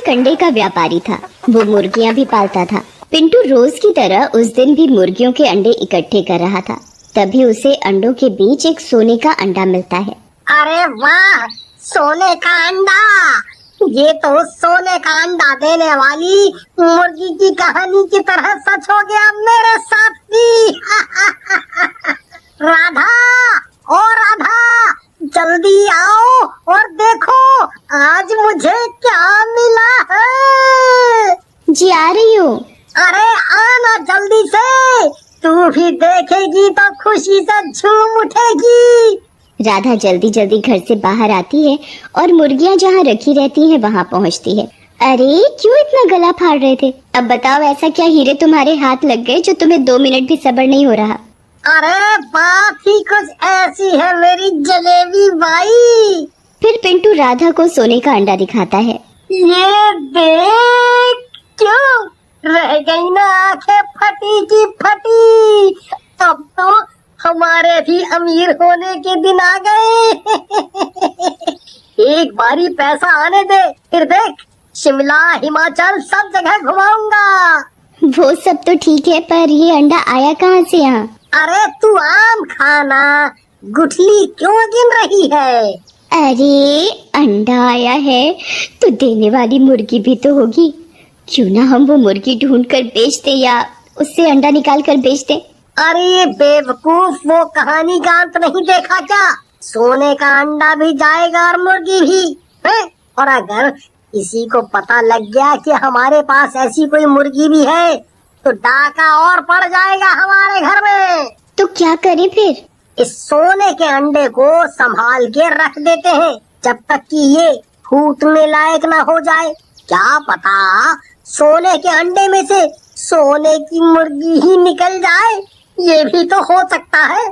एक अंडे का व्यापारी था। वो मुर्गियां भी पालता था। पिंटू रोज की तरह उस दिन भी मुर्गियों के अंडे इकट्ठे कर रहा था। तभी उसे अंडों के बीच एक सोने का अंडा मिलता है। अरे वाह, सोने का अंडा! ये तो सोने का अंडा देने वाली मुर्गी की कहानी की तरह सच हो गया मेरे साथ भी। राधा, ओ राधा, जल्दी आओ और देखो आज मुझे क्या मिला है। जी आ रही हूँ। अरे आना जल्दी से, तू भी देखेगी तो खुशी से झूम उठेगी। राधा जल्दी जल्दी घर से बाहर आती है और मुर्गियां जहाँ रखी रहती हैं वहाँ पहुँचती है। अरे क्यों इतना गला फाड़ रहे थे? अब बताओ ऐसा क्या हीरे तुम्हारे हाथ लग गए जो तुम्हें 2 मिनट भी सब्र नहीं हो रहा? अरे बात ही कुछ ऐसी है मेरी जलेबी भाई। फिर पिंटू राधा को सोने का अंडा दिखाता है। ये देख, क्यों रह गई ना आंखें फटी की फटी। अब तो हमारे भी अमीर होने के दिन आ गए। एक बारी पैसा आने दे, फिर देख शिमला हिमाचल सब जगह घुमाऊंगा। वो सब तो ठीक है, पर ये अंडा आया कहाँ से यहाँ? अरे तू आम खाना, गुठली क्यों गिन रही है? अरे अंडा आया है तो देने वाली मुर्गी भी तो होगी। क्यों ना हम वो मुर्गी ढूंढ कर बेच दे या उससे अंडा निकाल कर बेच दे। अरे बेवकूफ, वो कहानी का अंत नहीं देखा क्या? सोने का अंडा भी जाएगा और मुर्गी भी है? और अगर किसी को पता लग गया कि हमारे पास ऐसी कोई मुर्गी भी है तो डाका और पड़ जाएगा हमारे घर में। तो क्या करें फिर? इस सोने के अंडे को संभाल के रख देते हैं जब तक कि ये फूटने लायक ना हो जाए। क्या पता सोने के अंडे में से सोने की मुर्गी ही निकल जाए, ये भी तो हो सकता है,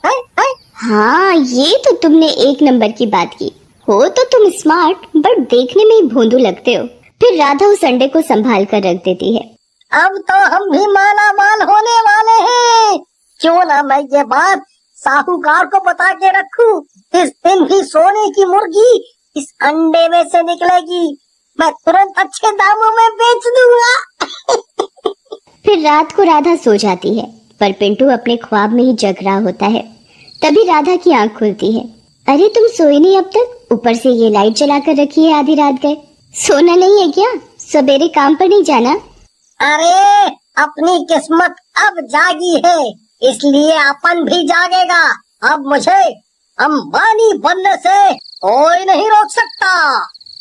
है? हाँ, ये तो तुमने एक नंबर की बात की। हो तो तुम स्मार्ट, बट देखने में ही भोंदू लगते हो। फिर राधा उस अंडे को संभाल कर रख देती है। अब तो हम भी माला माल होने वाले हैं। क्यों ना मैं ये बात साहूकार को बता के रखूं। इस दिन भी सोने की मुर्गी इस अंडे में से निकलेगी। मैं तुरंत अच्छे दामों में बेच दूंगा। फिर रात को राधा सो जाती है, पर पिंटू अपने ख्वाब में ही जग रहा होता है। तभी राधा की आंख खुलती है। अरे तुम सोए नहीं अब तक? ऊपर से ये लाइट जला कर रखी है, आधी रात गए। सोना नहीं है क्या? सवेरे काम पर नहीं जाना? अरे अपनी किस्मत अब जागी है, इसलिए अपन भी जागेगा। अब मुझे अंबानी बनने से कोई नहीं रोक सकता।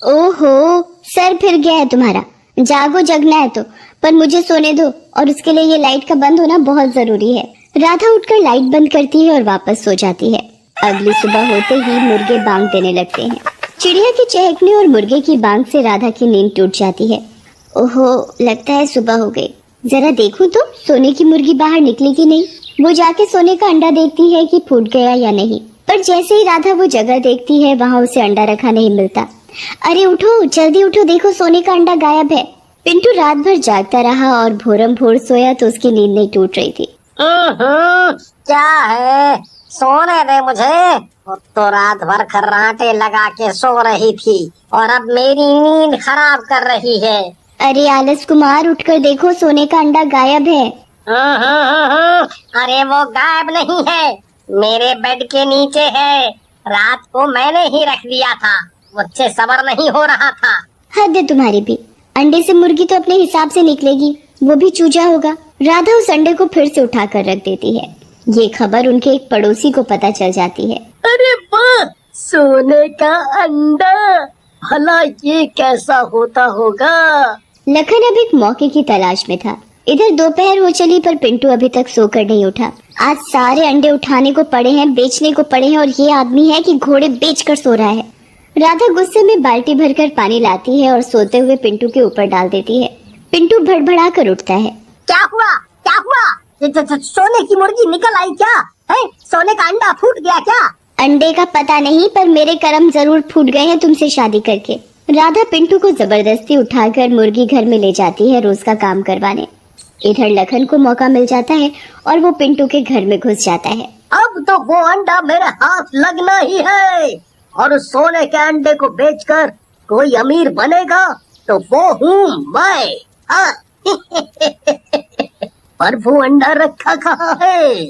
ओहो, सर फिर गया है तुम्हारा। जागो, जगना है तो, पर मुझे सोने दो, और उसके लिए ये लाइट का बंद होना बहुत जरूरी है। राधा उठकर लाइट बंद करती है और वापस सो जाती है। अगली सुबह होते ही मुर्गे बांग देने लगते हैं। चिड़िया के चहकने और मुर्गे की बांग से राधा की नींद टूट जाती है। ओहो, लगता है सुबह हो गई। जरा देखूं तो सोने की मुर्गी बाहर निकली कि नहीं। वो जाके सोने का अंडा देखती है कि फूट गया या नहीं, पर जैसे ही राधा वो जगह देखती है वहाँ उसे अंडा रखा नहीं मिलता। अरे उठो, जल्दी उठो, देखो सोने का अंडा गायब है। पिंटू रात भर जागता रहा और भोरम भोर सोया तो उसकी नींद नहीं टूट रही थी। क्या है, सोने दे मुझे। तो रात भर खर्राटे लगा के सो रही थी और अब मेरी नींद खराब कर रही है। अरे आलस कुमार, उठकर देखो सोने का अंडा गायब है। अरे वो गायब नहीं है, मेरे बेड के नीचे है। रात को मैंने ही रख दिया था, मुझसे सब्र नहीं हो रहा था। हद है तुम्हारी भी। अंडे से मुर्गी तो अपने हिसाब से निकलेगी, वो भी चूजा होगा। राधा उस अंडे को फिर से उठा कर रख देती है। ये खबर उनके एक पड़ोसी को पता चल जाती है। अरे वाह, सोने का अंडा, भला ये कैसा होता होगा? लखन अब एक मौके की तलाश में था। इधर दोपहर हो चली पर पिंटू अभी तक सोकर नहीं उठा। आज सारे अंडे उठाने को पड़े हैं, बेचने को पड़े हैं, और ये आदमी है कि घोड़े बेचकर सो रहा है। राधा गुस्से में बाल्टी भरकर पानी लाती है और सोते हुए पिंटू के ऊपर डाल देती है। पिंटू भड़बड़ा कर उठता है। क्या हुआ, क्या हुआ? सोने की मुर्गी निकल आई क्या? है? सोने का अंडा फूट गया क्या? अंडे का पता नहीं, पर मेरे कर्म जरूर फूट गए हैं तुमसे शादी करके। राधा पिंटू को जबरदस्ती उठाकर मुर्गी घर में ले जाती है रोज का काम करवाने। इधर लखन को मौका मिल जाता है और वो पिंटू के घर में घुस जाता है। अब तो वो अंडा मेरे हाथ लगना ही है, और उस सोने के अंडे को बेचकर कोई अमीर बनेगा तो वो हूँ मैं। हाँ। पर वो अंडा रखा कहाँ है?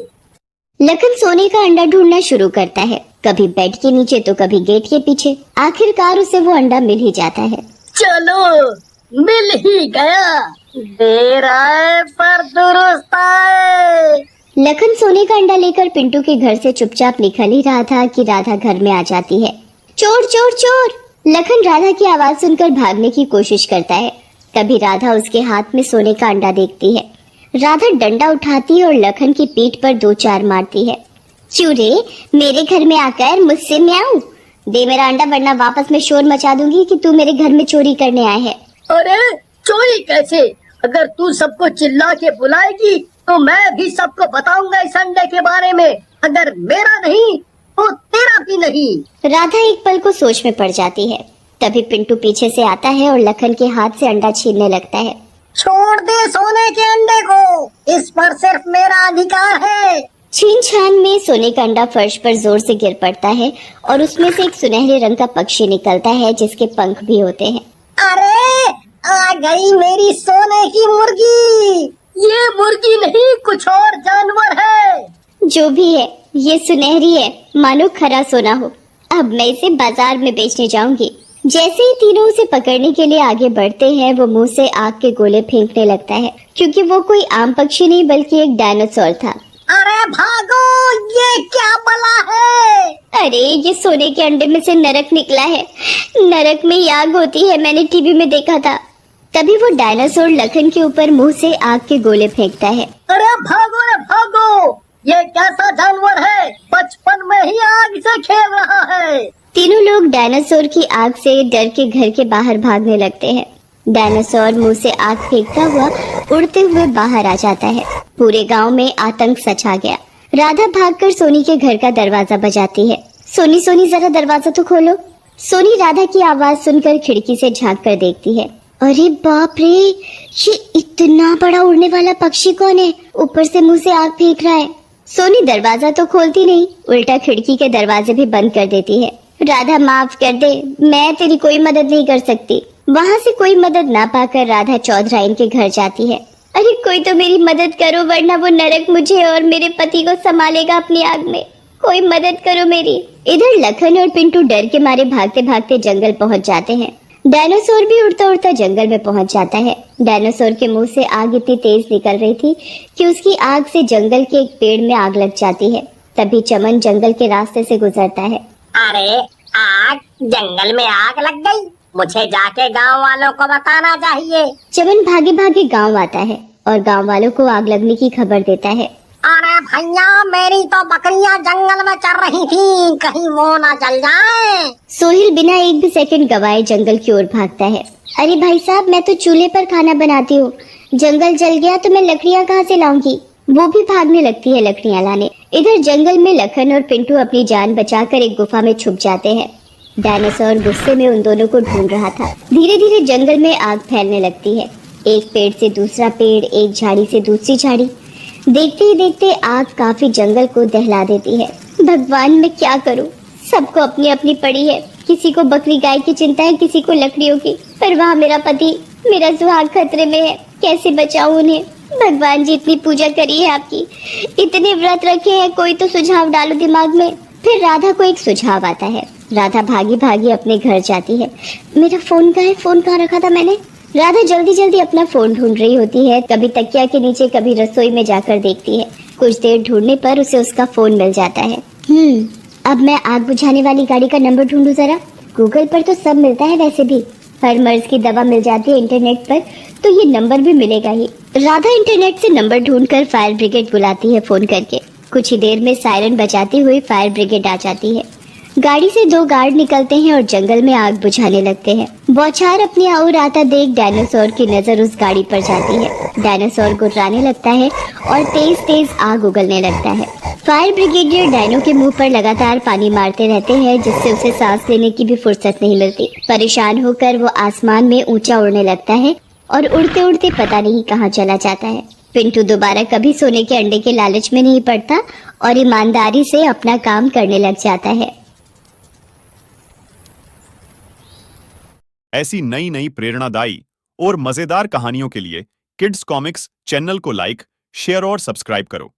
लखन सोने का अंडा ढूंढना शुरू करता है, कभी बेड के नीचे तो कभी गेट के पीछे। आखिरकार उसे वो अंडा मिल ही जाता है। चलो, मिल ही गया। देर आए पर दुरुस्त आए। लखन सोने का अंडा लेकर पिंटू के घर से चुपचाप निकल ही रहा था कि राधा घर में आ जाती है। चोर चोर चोर! लखन राधा की आवाज सुनकर भागने की कोशिश करता है। तभी राधा उसके हाथ में सोने का अंडा देखती है। राधा डंडा उठाती है और लखन की पीठ पर 2-4 मारती है। चूरे, मेरे घर में आकर मुझसे म्याऊं, दे मेरा अंडा वरना वापस मैं शोर मचा दूंगी कि तू मेरे घर में चोरी करने आए है। अरे चोरी कैसे? अगर तू सबको चिल्ला के बुलाएगी तो मैं भी सबको बताऊंगा इस अंडे के बारे में। अगर मेरा नहीं तो तेरा भी नहीं। राधा एक पल को सोच में पड़ जाती है। तभी पिंटू पीछे से आता है और लखन के हाथ से अंडा छीनने लगता है। छोड़ दे सोने के अंडे को, इस पर सिर्फ मेरा अधिकार है। छीन छान में सोने का अंडा फर्श पर जोर से गिर पड़ता है और उसमें से एक सुनहरे रंग का पक्षी निकलता है जिसके पंख भी होते हैं। अरे आ गई मेरी सोने की मुर्गी। ये मुर्गी नहीं, कुछ और जानवर है। जो भी है, ये सुनहरी है, मानो खरा सोना हो। अब मैं इसे बाजार में बेचने जाऊंगी। जैसे ही तीनों उसे पकड़ने के लिए आगे बढ़ते हैं, वो मुंह से आग के गोले फेंकने लगता है, क्योंकि वो कोई आम पक्षी नहीं बल्कि एक डायनासोर था। अरे भागो, ये क्या बला है? अरे ये सोने के अंडे में से नरक निकला है। नरक में ही आग होती है, मैंने टीवी में देखा था। तभी वो डायनासोर लखन के ऊपर मुंह से आग के गोले फेंकता है। अरे भागो रे भागो, ये कैसा जानवर है? बचपन में ही आग से खेल रहा है। तीनों लोग डायनासोर की आग से डर के घर के बाहर भागने लगते हैं। डायनासोर मुंह से आग फेंकता हुआ उड़ते हुए बाहर आ जाता है। पूरे गांव में आतंक छा गया। राधा भागकर सोनी के घर का दरवाजा बजाती है। सोनी सोनी जरा दरवाजा तो खोलो। सोनी राधा की आवाज सुनकर खिड़की से झांक कर देखती है। अरे बाप रे, ये इतना बड़ा उड़ने वाला पक्षी कौन है? ऊपर से मुंह से आग फेंक रहा है। सोनी दरवाजा तो खोलती नहीं, उल्टा खिड़की के दरवाजे भी बंद कर देती है। राधा माफ कर दे, मैं तेरी कोई मदद नहीं कर सकती। वहाँ से कोई मदद ना पाकर राधा चौधराइन के घर जाती है। अरे कोई तो मेरी मदद करो, वरना वो नरक मुझे और मेरे पति को संभालेगा अपनी आग में। कोई मदद करो मेरी। इधर लखन और पिंटू डर के मारे भागते भागते जंगल पहुँच जाते हैं। डायनासोर भी उड़ता उड़ता जंगल में पहुँच जाता है। डायनासोर के मुंह से आग इतनी तेज निकल रही थी कि उसकी आग से जंगल के एक पेड़ में आग लग जाती है। तभी चमन जंगल के रास्ते से गुजरता है। अरे आग, जंगल में आग लग गई, मुझे जाके गांव वालों को बताना चाहिए। चमन भागे भागे गांव आता है और गांव वालों को आग लगने की खबर देता है। अरे भैया, मेरी तो बकरियां जंगल में चल रही थी, कहीं वो ना जल जाए। सोहिल बिना एक भी सेकंड गवाए जंगल की ओर भागता है। अरे भाई साहब, मैं तो चूल्हे पर खाना बनाती हूँ, जंगल जल गया तो मैं लकड़ियाँ कहाँ से लाऊंगी? वो भी भागने लगती है लकड़ियाँ लाने। इधर जंगल में लखन और पिंटू अपनी जान बचाकर एक गुफा में छुप जाते हैं। डायनासोर गुस्से में उन दोनों को ढूंढ रहा था। धीरे धीरे जंगल में आग फैलने लगती है। एक पेड़ से दूसरा पेड़, एक झाड़ी से दूसरी झाड़ी। देखते ही देखते आग काफी जंगल को दहला देती है। भगवान, मैं क्या करूं? सबको अपनी अपनी पड़ी है। किसी को बकरी गाय की चिंता है, किसी को लकड़ियों की। पर वहाँ मेरा पति, मेरा सुहाग खतरे में है। कैसे बचाऊं उन्हें? भगवान जी, इतनी पूजा करी है आपकी, इतने व्रत रखे हैं, कोई तो सुझाव डालो दिमाग में। फिर राधा को एक सुझाव आता है। राधा भागी भागी अपने घर जाती है। मेरा फोन कहाँ है? फोन कहाँ रखा था मैंने? राधा जल्दी जल्दी अपना फोन ढूंढ रही होती है। कभी तकिया के नीचे, कभी रसोई में जाकर देखती है। कुछ देर ढूंढने पर उसे उसका फोन मिल जाता है। अब मैं आग बुझाने वाली गाड़ी का नंबर ढूंढूं जरा। गूगल पर तो सब मिलता है, वैसे भी हर मर्ज की दवा मिल जाती है इंटरनेट पर, तो ये नंबर भी मिलेगा ही। राधा इंटरनेट से नंबर ढूंढकर फायर ब्रिगेड बुलाती है फोन करके। कुछ ही देर में सायरन बजाती हुई फायर ब्रिगेड आ जाती है। गाड़ी से 2 गार्ड निकलते हैं और जंगल में आग बुझाने लगते हैं। बौछार अपनी ओर आता देख डायनासोर की नजर उस गाड़ी पर जाती है। डायनासोर गुर्राने लगता है और तेज तेज आग उगलने लगता है। फायर ब्रिगेडियर डायनो के मुंह पर लगातार पानी मारते रहते हैं, जिससे उसे सांस लेने की भी फुर्सत नहीं मिलती। परेशान होकर वो आसमान में ऊंचा उड़ने लगता है और उड़ते उड़ते पता नहीं कहाँ चला जाता है। पिंटू दोबारा कभी सोने के अंडे के लालच में नहीं पड़ता और ईमानदारी से अपना काम करने लग जाता है। ऐसी नई नई प्रेरणादायी और मजेदार कहानियों के लिए किड्स कॉमिक्स चैनल को लाइक, शेयर और सब्सक्राइब करो।